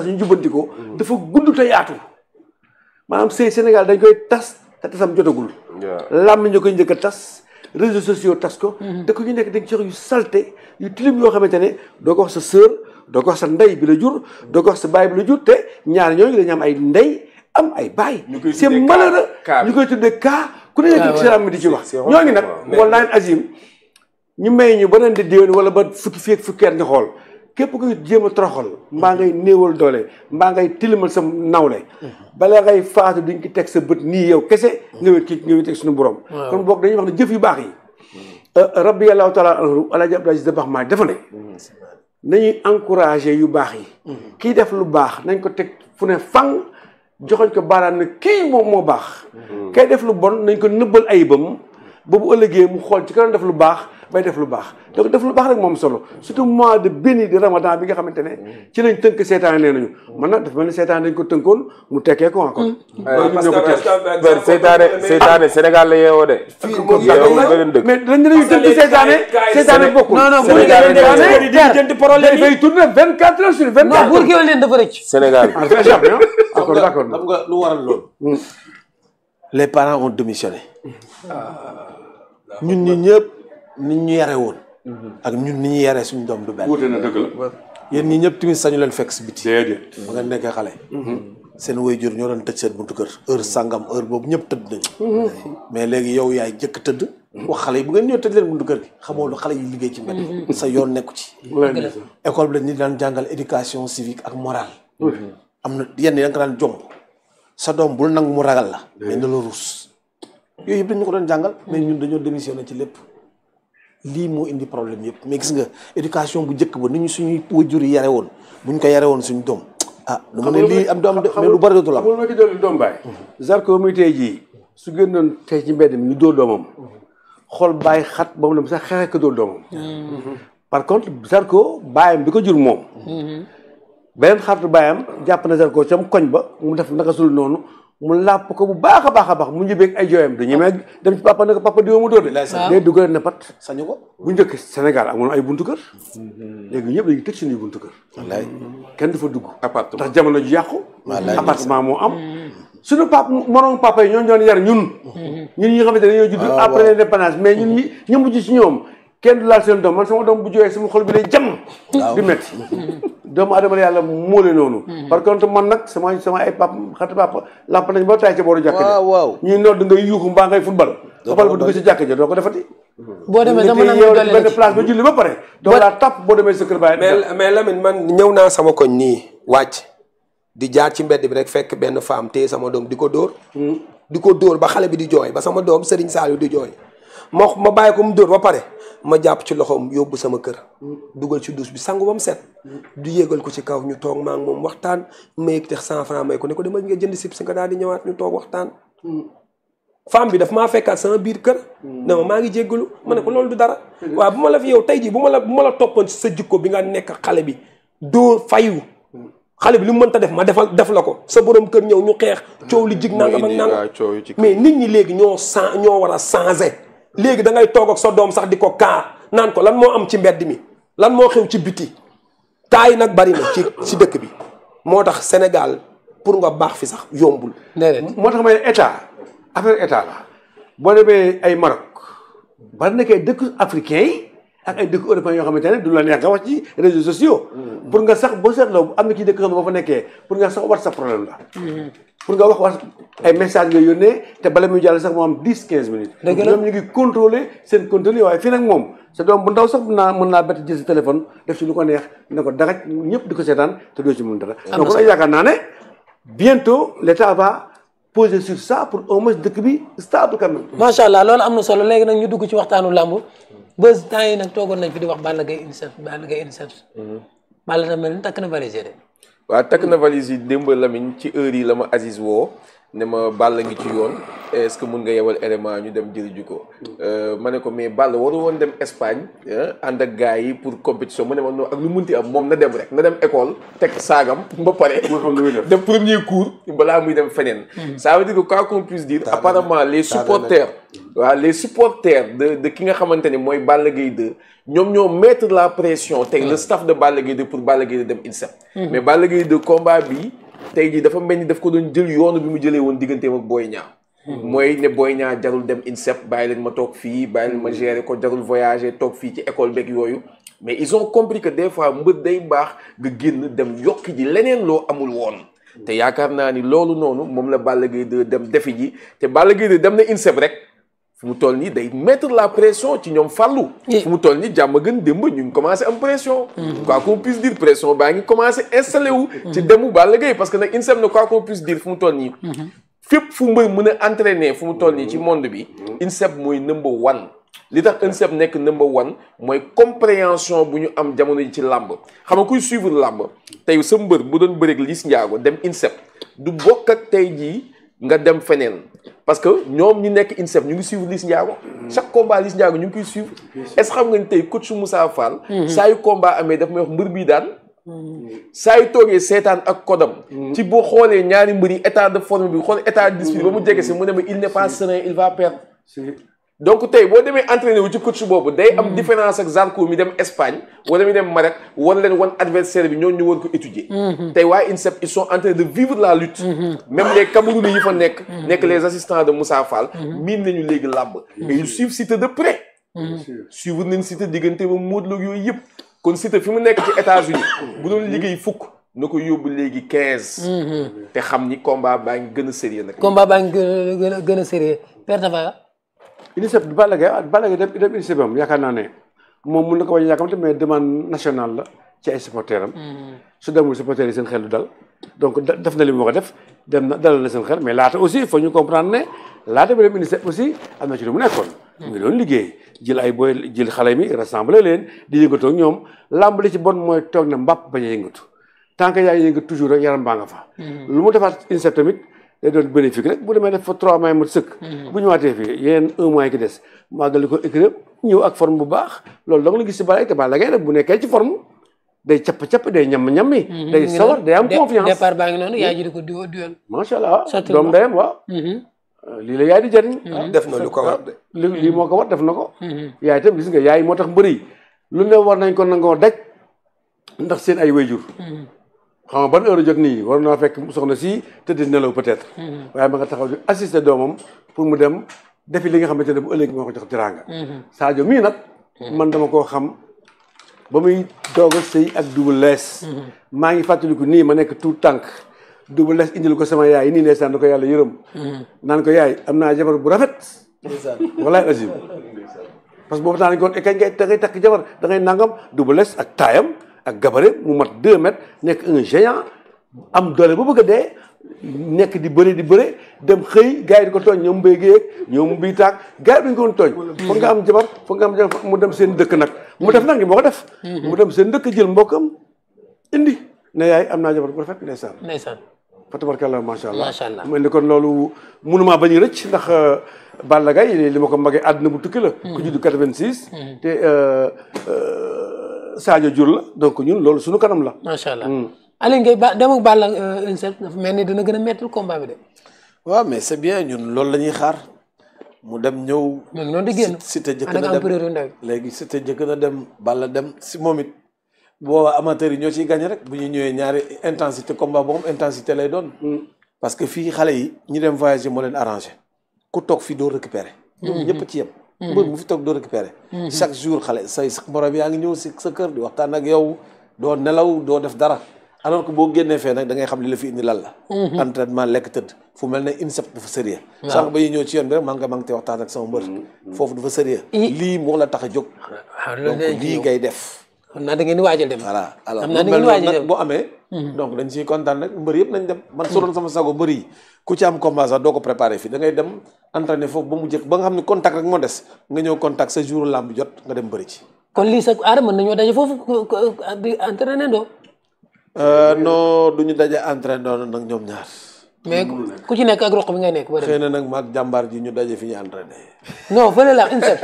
ñu jubbanti ko dafa gudd te yaatu maanaam sëy Sénégal dañ koy tas te tasam jotagul làmb ñu koy njëkk a tas réseaux sociaux tas ko da ko ñu nekk dañ ci yu salte yu tilim yoo xamante ne doo ko wax sa sœur doo ko wax sa ndey bi la jur doo ko wax sa baay bi la jur te ñaar ñooñu dañu am ay ndey am ay baay c'est malheureux ñu koy tuddee cas ku ne nekk ci ram mi di ci wax ñooñu nag wallahi azim ñu may ñu ba leen di déwén wala ba fukki at nga xool képp kuy jéem a toroxal mbaa ngay néewal doole mbaa ngay tilimal sa nawle bala ngay faatu duñ ki teg sa bët nii yow kese nga wét teg suñu borom kon boog dañuy wax ne jëf yu baax yi rabbi yàllaahu taala anhu alaaji Abdou Aziz Dabakh Malick dafa ne nañuy encouragé yu baax yi kii def lu baax nañ ko teg fu ne fang joxoñ ko baaraan ne kii moom moo baax kay def lu bon nañ ko nëbbal ayibam ba bu ëllëgee mu xool ci kanam def lu baax bay def lu baax donc def lu baax rek moom solo surtout mois de béni de ramadan bi nga xamante ne ci lañ tënk seetaan nee nañu man nag dafa mel ni seetaan dañ ko tënkoon mu tekkee ko encore seetaane Sénégal la yeewoo de mais dañ nañu tënk seetaane bokkul non dafay tourner 24 heures sur 24 non buur géwél leen dafa rëcc Sénégal d'accord xam nga lu waral loolu les parents ont démissionné ñun ñi ñëpp nit ñu yare woon ak ñun ni ñu yaree suñu doom du benn wuute na dëgg la yéen ñi ñëpp tamit sañu leen fekk si biti déedéet ba nga nekkee xale seen waajur ñoo doon tëj seen buntu kër heure sangam heure boobu ñëpp tëdd nañu mais léegi yow yaay jëkk tëdd wax xale yi bu ngeen ñëw tëj leen buntu kër gi xamoo lu xale yi liggéey ci mbedd sa yoon nekku ci école bi la ñu daan jàngal éducation civique ak morale am na yenn yi da nga daan jomb sa doom bul nangu mu ragal la mais na la ruus yooyu yëpp dañu ko doon jàngal mais ñun dañoo démissionné ci lépp lii moo indi problème yëpp mais gis nga éducation bu njëkk ba ni ñu suñuy wajur yi yare woon bu ñu ko yare woon suñu doom du ma ne lii am doom mais lu bari dootul am xamul ma ki doon doom baay Zarko muy tey jii su génnoon tey ci mbedd mi ñu dóor doomam xool bàyyi xat ba mu dem sax xeexe ko dóor doomam par contre Zarko baayam bi ko jur moom beneen xaritu baayam jàpp na Zarko cam koñ ba mu def naka sul noonu mu làpp ko bu baax a baax mu ñibbeeg ay jooyam du ñemee dem ci papa ne ko papa diwa mu dóor de day dugal ne pat sañu ko bu njëkk Sénégal amoon ay buntu kër léegi ñëpp dañuy tëj suñuy buntu kër wallaay kenn du fa dugg ndax jamono ji yàqu appartement moo am suñu moroom papa yi ñoo doon yar ñun ñi nga xamante ne ñoo judd après l'indépendance mais ñun ñu mujj ci ñoom kenn du laal seen doom man sama doom bu jooyee sama xol bi day jam di metti doomu adama yàlla moole noonu par contre man nag sama ay xati papa làmp nañ ba tay ca booru jàkk ja ñuy nodd ngay yuuxu mbaa ngay football football ba dugg ci jàkk ja doo ko defati boo demee dama yow benn place ba julli ba pare doo laa tàpp boo demee sa kër baay mais Lamine man ñëw naa sama koñ nii wàcc di jaar ci mbedd bi rek fekk benn femme téye sama doom di ko dóor ba xale bi di jooy ba sama doom Serigne Saliou di jooy ma bàyyi ko mu dóor ba pare ma jàpp ci loxoom yóbbu sama kër dugal ci douche bi sangu ba mu set du yéegal ko ci kaw ñu toog maa ngi moom waxtaan may te 100 francs may ko ne ko dama nga jënd sib si nga daal di ñëwaat ñu toog waxtaan femme bi daf maa fekkaat sama biir kër ne ma maa ngi jéggalu ma ne ko loolu du dara waaw bu ma la fi yow tey jii bu ma la toppoon ci sa jikko bi nga nekk xale bi doo fayu xale bi li mu mënta def ma def la ko sa borom kër ñëw ñu xeex coow li jig nangam ak nangam mais nit ñi léegi ñoo war a changer léegi da ngay toog ak sa doom sax di ko kaa naan ko lan moo am ci mbedd mi lan moo xew ci biti kaa yi nag bari na ci dëkk bi moo tax Sénégal pour nga baax fi sax yombul. moo tax may état affaire état la boo demee ay Maroc ba nekkee dëkk africain yi ak ay dëkk européens yoo xamante ne du la neex nga wax ci réseaux sociaux. pour nga sax boo seetloo am na ci dëkk xam ne boo fa nekkee pour nga sax WhatsApp problème la. pour nga wax ay message nga yónnee te bala muy jàll sax moo am 10-15 minutes. ñoom ñu ngi contrôler seen contrôle waaye fii nag moom sa doom bu ndaw sax mën naa bett jël sa téléphone def ci lu ko neex ne ko dagaj ñëpp di ko seetaan te doo ci mën dara. donc kon yaakaar naa ne bientôt l'État va poser sur ça pour au moins dëkk bi stable quand même. macha allah loolu am na solo léegi nag ñu dugg ci waxtaanu làmb bés temps yi nag toogoon nañ fi di wax Balla Gaye INSEP. Balla na mel ni takk na valise de. waaw takk na valise yi démb Lamine ci heure yi la ma Aziz woo ne ma Balla ngi ci yoon est-ce que mun nga yebal élément ñu dem jëli ji ko ma ne ko mais Balla waru woon dem Espagne ànd ak gars yi pour compétition mu ne ma non ak lu munti am moom na dem rek na dem école teg saagam ba pare dem premier cours balaa muy dem feneen ça veut dire que quoi qu'on puisse dire apparemment les supporters waaw les supporters de ki nga xamante ne mooy Balla Gaye 2 ñoom ñoo mettre la pression teg le staff de Balla Gaye 2 pour Balla Gaye 2 dem INSEP mais Balla Gaye 2 combat bi tey jii dafa mel ni daf ko doon jël yoonu bi mu jëlee woon digganteem ak Boy Niang mooy ne Boy Niang jarul dem INSEP bàyyi leen ma toog fii bàyyi leen ma gérer ko jarul voyager toog fii ci école beeg yooyu mais ils ont compris que des fois mbër day baax nga génn dem yokki ji leneen loo amul woon te yaakaar naa ni loolu noonu moom la Balla Gaye 2 dem defi ji te Balla Gaye 2 dem na INSEP rek fu mu toll nii day mettre la pression ci ñoom fàllu fu mu toll nii jàmm gën démb ñu ngi commencé am pression quoi qu'on puisse dire pression baa ngi commencé installé wu ci demu Balla Gaye parce que nag INSEP na quoi qu'on puisse dire fu mu toll nii fépp fu mbër mën a entraîner fu mu toll nii ci monde bi INSEP mooy number one li tax INSEP nekk number one mooy compréhension bu ñu am jamono ji ci làmb xam nga kuy suivre làmb tey sa mbër bu doon bëreeg Liss Ndiago dem INSEP du bokk ak tey jii nga dem feneen parce que ñoom ñi nekk INSEP ñu ngi suivre Liss Ndiago chaque combat Liss Ndiago ñu ngi koy suivre est-ce xam nga ni tey coach Moussa Fall saa yu combat amee daf may wax mbër bii daan saa yu toogee seetaan ak kodam ci boo xoolee ñaari mbër yi état de forme bi xool état d'esprit ba mu jege si mu ne ma il n'est pas serein il va perdre donc tey boo demee entraîné wu ci coach boobu day am différence ak Zarko mi dem Espagne wala mi dem Maroc war leen wan adversaire bi ñooñu ñu war ko étudier tey waa INSEP ils sont en train de vivre la lutte même les Camerounais yi fa nekk les assistants de Moussa Fall miin nañu léegi làmb et ils suivent Siteu de près suivre nañ Siteu diggante ba Modou Lo yooyu yëpp kon Siteu fi mu nekk ci États-Unis bu doon liggéey fukk na ko yóbbu léegi 15 te xam ni combat baa ngi gën a sérieux nag combat baa ngi gën a sérieux perte fa INSEP Balla Gaye dem INSEP am yaakaar naa ne moom mun na ko bañ a yàkkamte mais demande nationale la ci ay supporters am su demul supporters yi seen xel du dal donc def na li mu war a def dem na dalal na seen xel mais laata aussi il faut ñu comprendre ne laata bi dem INSEP aussi am na ci lu mu nekkoon mu ngi doon liggéey jël ay booy jël xale mi rassembler leen di yëngatoo ak ñoom làmb li ci bon mooy toog na mbàpp bañ a yëngatu tant que yaa ngi yëngatu toujours rek yaram baa nga fa lu mu defaat INSEP tamit day doon bénéfique rek bu demee def fa 3 mois mat sëkk bu ñëwaatee fii yeneen 1 mois ki des màggali ko écrit ñëw ak forme bu baax loolu da nga la gis si Balla te Balla Gaye nag bu nekkee ci forme day capp day ñam-ñammi day sawar day am confiance départ baa ngi noonu yaay ji di ko duel macha allah doom dayam waaw lii la yaay di jëriñ def na lu ko war de lii moo ko war def na ko yaay itam gis nga yaay moo tax mbëri lu ne war nañ ko nangoo daj ndax seen ay wayjur xam nga ban heure jot nii war naa fekk soxna si tëdd nelaw peut-être waaye ma nga taxaw di assister doomam pour mu dem defi li nga xamante ne bu ëllëg moo ko jox teraanga Sadio mii nag man dama koo xam ba muy doog a sëy ak Double Less maa ngi fàttaliku nii ma nekk tout tànk Double Less indil ko sama yaay nii ndeysaan da ko yàlla yërëm naan ko yaay am naa jabar bu rafet walaay azim parce que boobu temps nañ ko kañ ngay da ngay takk jabar da ngay nangam Double Less ak taayam ak gabarit mu mat 2 mètres nekk un géant am doole ba bëgg a dee nekk di bëre dem xëy gars yi di ko tooñ ñoom mbéy géeg ñoom bii taag gars yi dañu ko woon tooñ foog nga am jabar foog nga am jabar mu dem seen dëkk nag mu def nag ni moo ko def mu dem seen dëkk jël mbokkam indi ne yaay am naa jabar bu rafet ndeysaan fa tabarkalla macha allah mu indi kon loolu mënumaa bañ a rëcc ndax Balla Gaye li ma ko magee àdduna bu tukki la ku juddu 86 te Sadio jur la donc ñun loolu suñu kanam la. macha allah Aliou Ngaye dem ak Balla INSEP dafa mel ni dina gën a mettre combat bi de. waaw mais c'est bien ñun loolu la ñuy xaar mu dem ñëw. mais noonu di génn Siteu jëkk na dem léegi Siteu jëkk na dem Balla dem si moom it boobaa amateurs yi ñoo ciy gagné rek bu ñu ñëwee ñaari intensité combat boo xam intensité lay doon. parce que fii xale yi ñi dem voyager moo leen arrangé ku toog fii doo récupérer. ñoom ñëpp ci yem. mbër mu fi toog doo récupérer chaque jour xale say morom yaa ngi ñëw si sa kër di waxtaan ak yow doo nelaw doo def dara alors que boo génnee fee nag da ngay xam li la fi indi lan la entraînement lekk tëdd fu mel ne INSEP dafa sérieux sànq ba yi ñëw ci yoon bi rek maa ngi te waxtaan ak sama mbër foofu dafa sérieux lii moo la tax a jóg donc lii ngay def xam naa da ngeen di waajal dem voilà alors nag boo amee donc dañ ciy kontaan rek mbër yëpp nañ dem man su doon sama sago mbër yi ku ci am combat sax doo ko préparé fii da ngay dem entraîné foofu ba mu jëkk ba nga xam ne contact rek moo des nga ñëw contact sa jour lamb jot nga dem bëri ci kon lii sax aada mën nañoo daje foofu di entraîné doo non duñu daje entraîné doon nag ñoom ñaar mais ku ci nekk ak roq bi ngay nekk. xëy na nag maag jàmbaar ji ñu daje fi ñu entraîné. non fële la INSEP.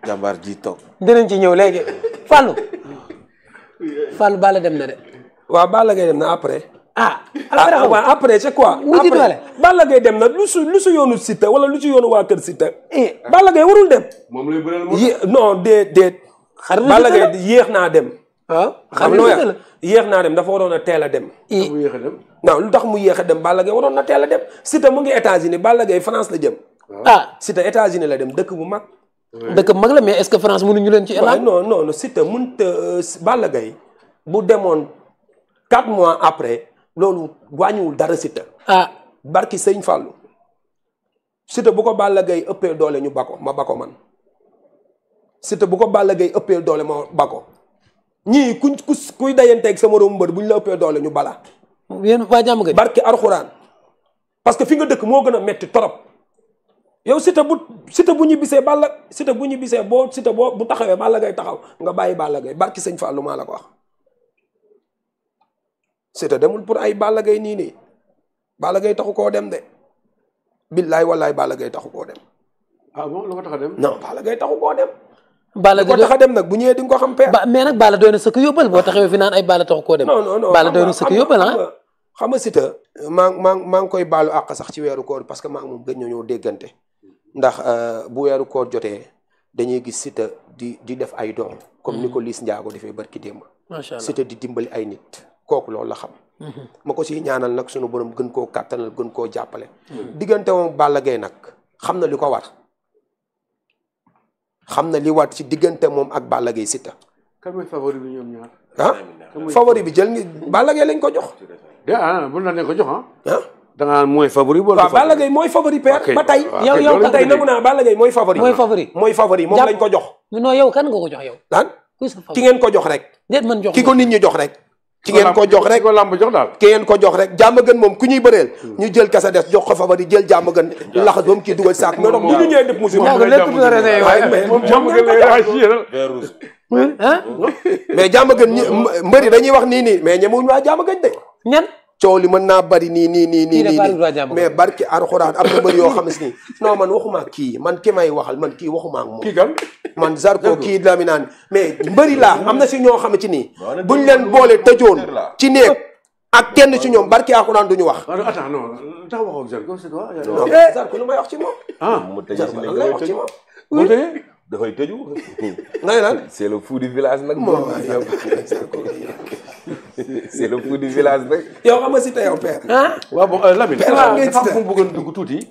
jàmbaar ji toog. dinañ ci ñëw léegi Fallou. Fallou Balla dem na de. waaw Balla Gaye dem na après. après c'est quoi. wuti doole Balla Gaye dem na lu su yoonu Siteu wala lu su yoonu waa kër Siteu. Balla Gaye warul dem. moom lay bëreel non déet. Balla Gaye yéex naa dem. waaw xam nga yéex naa dem dafa waroon a teel a dem. mu yéex a dem. non lu tax mu yéex a dem Balla Gaye waroon na teel a dem Siteu mu ngi États-Unis Balla Gaye France la jëm. Siteu États-Unis la dem dëkk bu mag. dëkk bu mag la mais est-ce que France mënuñu leen ci élan. non Siteu mënut a Balla Gaye bu demoon 4 mois après loolu wàññiwul dara Siteu. barki Sëñ Fallou Siteu bu ko Balla Gaye ëppee doole ñu bako ma bako man Siteu bu ko Balla Gaye ëppee doole ma bako ñii kuy dayanteeg sa moroom mbër bu ñu la ëppee doole ñu bala. yéen waa jàmm nga. barki Alxuraan parce que fi nga dëkk moo gën a metti torop yow Siteu bu ñibbisee bu taxawee Balla Gaye taxaw nga bàyyi Balla Gaye barki Sëñ Fallou maa la ko wax. Siteu demul pour ay Balla Gaye nii Balla Gaye taxu koo dem de billaay wallaay Balla Gaye taxu koo dem. bon lu ko tax a dem. non Balla Gaye taxu koo dem. Balla ko tax a dem nag bu ñëwee di nga ko xam peer. mais nag Balla doy na sëkk yóbbal boo taxawee fi naan ay Balla taxu koo dem. non Balla doy na sëkk yóbbal xam nga Siteu maa ngi koy baalu àq sax ci weeru koor parce que maa ngi moom gëj ñoo déggante ndax bu weeru koor jotee dañuy gis Siteu di def ay doom comme ni ko Liss Ndiago defee barki démb. macha allah Siteu di dimbali ay nit kooku loolu la xam. ma ko siy ñaanal nag sunu borom gën koo kàttanal gën koo jàppale. diggante moom Balla Gaye nag xam na li ko war. xam na li wat ci diggante moom ak Balla Gaye Siteu. kan mooy favori bi ñoom ñaar. favori bi jël ngi Balla Gaye lañ ko jox. bu la ne ko jox da nga naan mooy favori. waaw Balla Gaye mooy favori père ba tey. yow ba tey nangu naa Balla Gaye mooy favori. mooy favori moom lañ ko jox. non yow kan nga ko jox yow. ki ngeen ko jox rek. déet man jox ki ko nit ñi jox rek. ki ngeen ko jox rek ko lamb jox daal. ki ngeen ko jox rek jàmm gën moom ku ñuy bëreel. ñu jël kasa des jox ko favori jël jàmm gën laxas ba mu kii dugal saak. mais donc bu ñu ñëwee def musiba. moom jàmm gën lay réagir. mais jàmm gën mbëri dañuy wax nii mais ñemewuñu waa jàmm gën de. ñan. coow li mën naa bari nii mais barki Alxuraan am na mbëri yoo xam ne non man waxuma kii man ki may waxal man kii waxuma ak moom. kii kan man Zarko kii la mi naan mais mbëri laa am na si ñoo xam ne ci nii buñ leen boole tëjoon ci néeg ak kenn ci ñoom barki Alxuraan duñu wax. attends non tax waxoo ak Zarko c'est quoi. Zarko lu may wax ci moom. Zarko lan lay wax ci moom. dafay tëju. ngay lan c'est le fou du village nag. c'est le fou du village rek. yow xam nga Siteu yow père. waaw bon Lamine. dafa am fu mu bëggoon dugg tuuti.